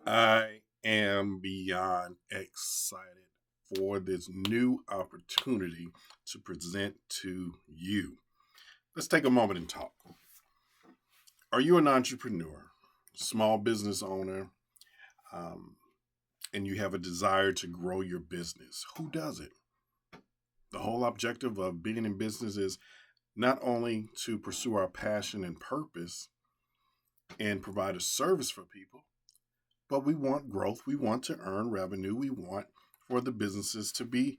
I am beyond excited for this new opportunity to present to you. Let's take a moment and talk. Are you an entrepreneur, small business owner, um, and you have a desire to grow your business? Who does it? The whole objective of being in business is not only to pursue our passion and purpose and provide a service for people, but we want growth. We want to earn revenue. We want for the businesses to be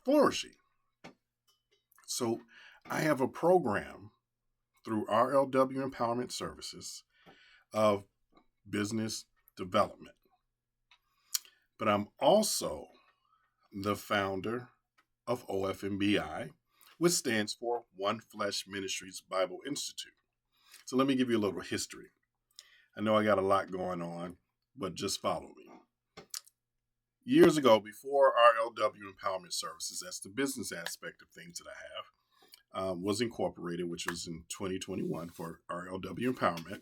flourishing. So I have a program through RLW Empowerment Services of business development. But I'm also the founder of OFMBI, which stands for One Flesh Ministries Bible Institute. So let me give you a little history. I know I got a lot going on, but just follow me. Years ago, before RLW Empowerment Services, that's the business aspect of things that I have, was incorporated, which was in 2021 for RLW Empowerment.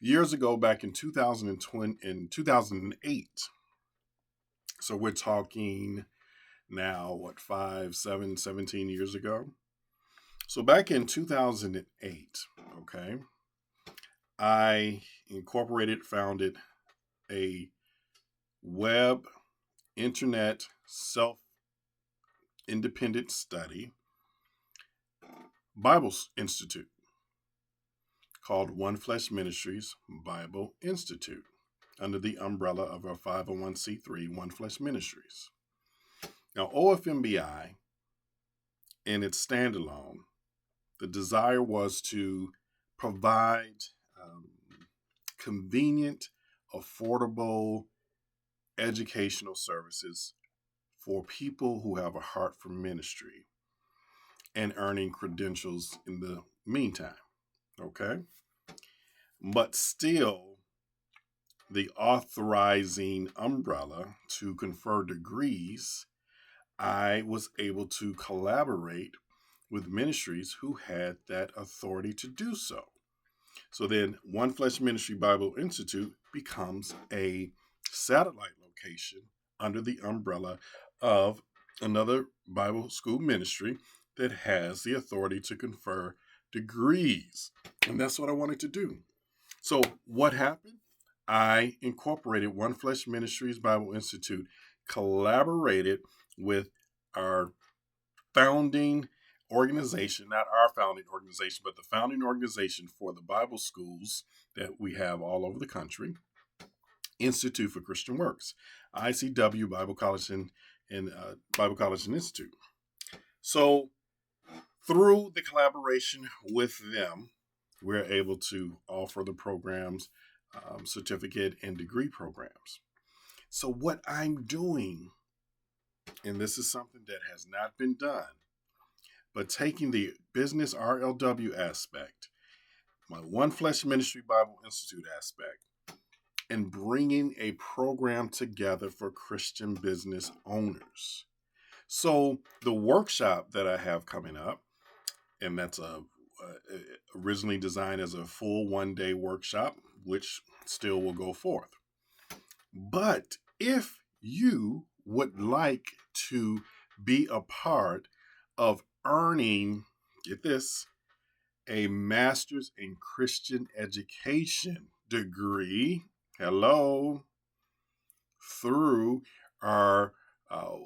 Years ago, back in 2020, in 2008, so we're talking now, what, 5, 7, 17 years ago? So back in 2008, okay, I founded a web internet self independent study Bible Institute called One Flesh Ministries Bible Institute under the umbrella of our 501c3 One Flesh Ministries. Now, OFMBI, in its standalone, the desire was to provide convenient, affordable educational services for people who have a heart for ministry and earning credentials in the meantime. Okay? But still, the authorizing umbrella to confer degrees, I was able to collaborate with ministries who had that authority to do so. So then, One Flesh Ministry Bible Institute becomes a satellite location under the umbrella of another Bible school ministry that has the authority to confer degrees. And that's what I wanted to do. So, what happened? I incorporated One Flesh Ministries Bible Institute, collaborated with our founding organization, not our founding organization, but the founding organization for the Bible schools that we have all over the country, Institute for Christian Works, ICW Bible College and Bible College and Institute. So through the collaboration with them, we're able to offer the programs, certificate and degree programs. So what I'm doing, and this is something that has not been done, but taking the business RLW aspect, my One Flesh Ministry Bible Institute aspect, and bringing a program together for Christian business owners. So the workshop that I have coming up, and that's originally designed as a full 1 day workshop, which still will go forth. But if you would like to be a part of earning, get this, a master's in Christian education degree, hello, through our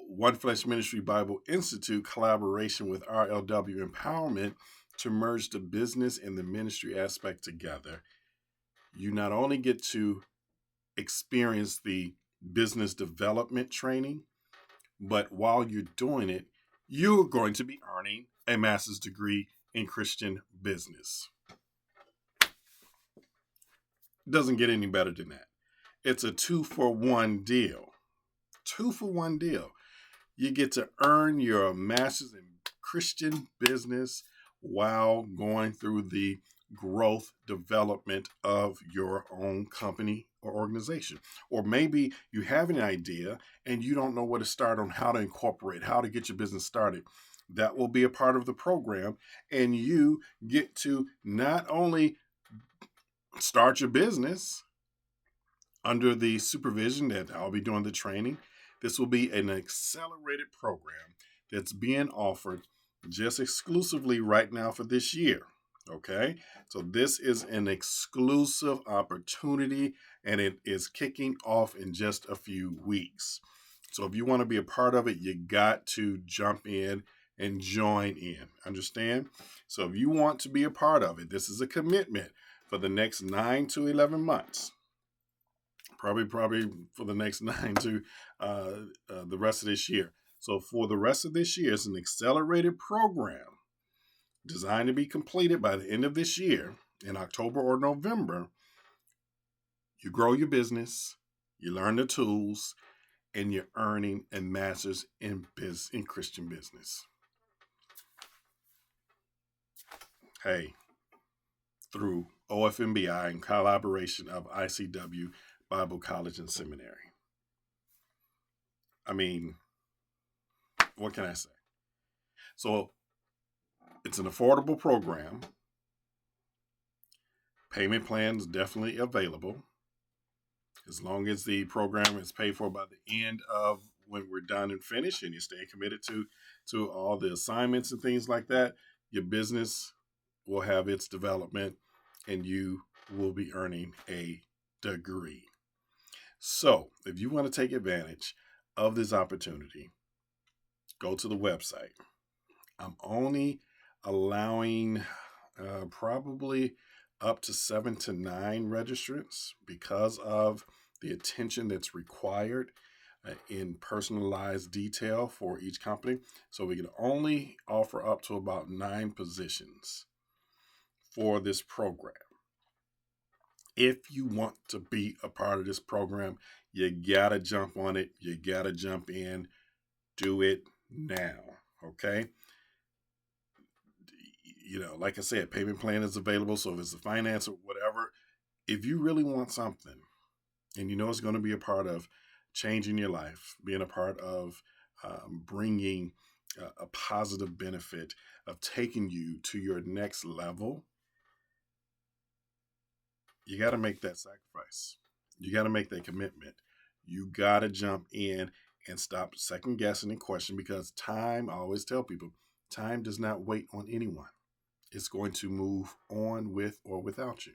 One Flesh Ministry Bible Institute collaboration with RLW Empowerment to merge the business and the ministry aspect together, you not only get to experience the business development training, but while you're doing it, you're going to be earning a master's degree in Christian business. It doesn't get any better than that. It's a 2-for-1 deal. 2-for-1 deal. You get to earn your master's in Christian business while going through the growth development of your own company or organization. Or maybe you have an idea and you don't know where to start on how to incorporate, how to get your business started. That will be a part of the program, and you get to not only start your business, under the supervision that I'll be doing the training. This will be an accelerated program that's being offered just exclusively right now for this year. Okay, so this is an exclusive opportunity and it is kicking off in just a few weeks. So if you want to be a part of it, you got to jump in and join in. Understand? So if you want to be a part of it, this is a commitment for the next 9 to 11 months. Probably for the next 9 to the rest of this year. So for the rest of this year, it's an accelerated program designed to be completed by the end of this year in October or November. You grow your business, you learn the tools, and you're earning a master's in Christian business. Hey, through OFMBI in collaboration of ICW Bible College and Seminary. I mean, what can I say? So it's an affordable program. Payment plans definitely available. As long as the program is paid for by the end of when we're done and finished, and you stay committed to all the assignments and things like that, your business will have its development and you will be earning a degree. So if you want to take advantage of this opportunity, go to the website. I'm only allowing probably up to 7 to 9 registrants because of the attention that's required in personalized detail for each company. So we can only offer up to about 9 positions for this program. If you want to be a part of this program, you gotta jump on it. You gotta jump in. Do it now. Okay. Like I said, payment plan is available. So if it's a finance or whatever, if you really want something and you know it's going to be a part of changing your life, being a part of bringing a positive benefit of taking you to your next level, you got to make that sacrifice. You got to make that commitment. You got to jump in and stop second guessing and question, because time, I always tell people, time does not wait on anyone. It's going to move on with or without you.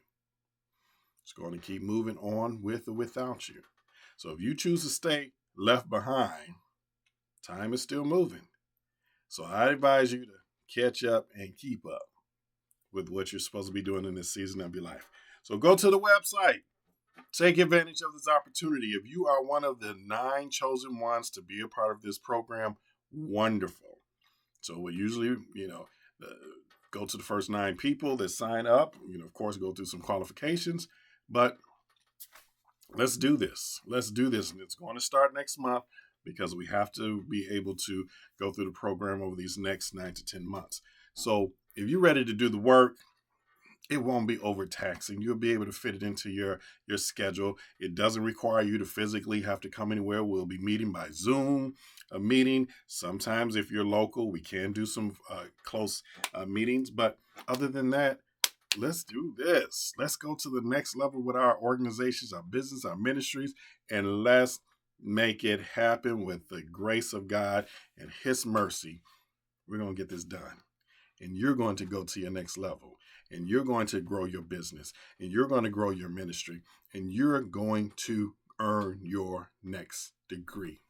It's going to keep moving on with or without you. So if you choose to stay left behind, time is still moving. So I advise you to catch up and keep up with what you're supposed to be doing in this season of your life. So go to the website. Take advantage of this opportunity. If you are one of the 9 chosen ones to be a part of this program, wonderful. So we usually, go to the first 9 people that sign up, of course, go through some qualifications, but let's do this. Let's do this. And it's going to start next month because we have to be able to go through the program over these next 9 to 10 months. So if you're ready to do the work, it won't be overtaxing. You'll be able to fit it into your schedule. It doesn't require you to physically have to come anywhere. We'll be meeting by Zoom, a meeting. Sometimes if you're local, we can do some close meetings. But other than that, let's do this. Let's go to the next level with our organizations, our business, our ministries, and let's make it happen with the grace of God and His mercy. We're going to get this done. And you're going to go to your next level. And you're going to grow your business. And you're going to grow your ministry. And you're going to earn your next degree.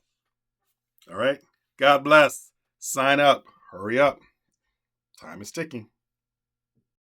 All right? God bless. Sign up. Hurry up. Time is ticking.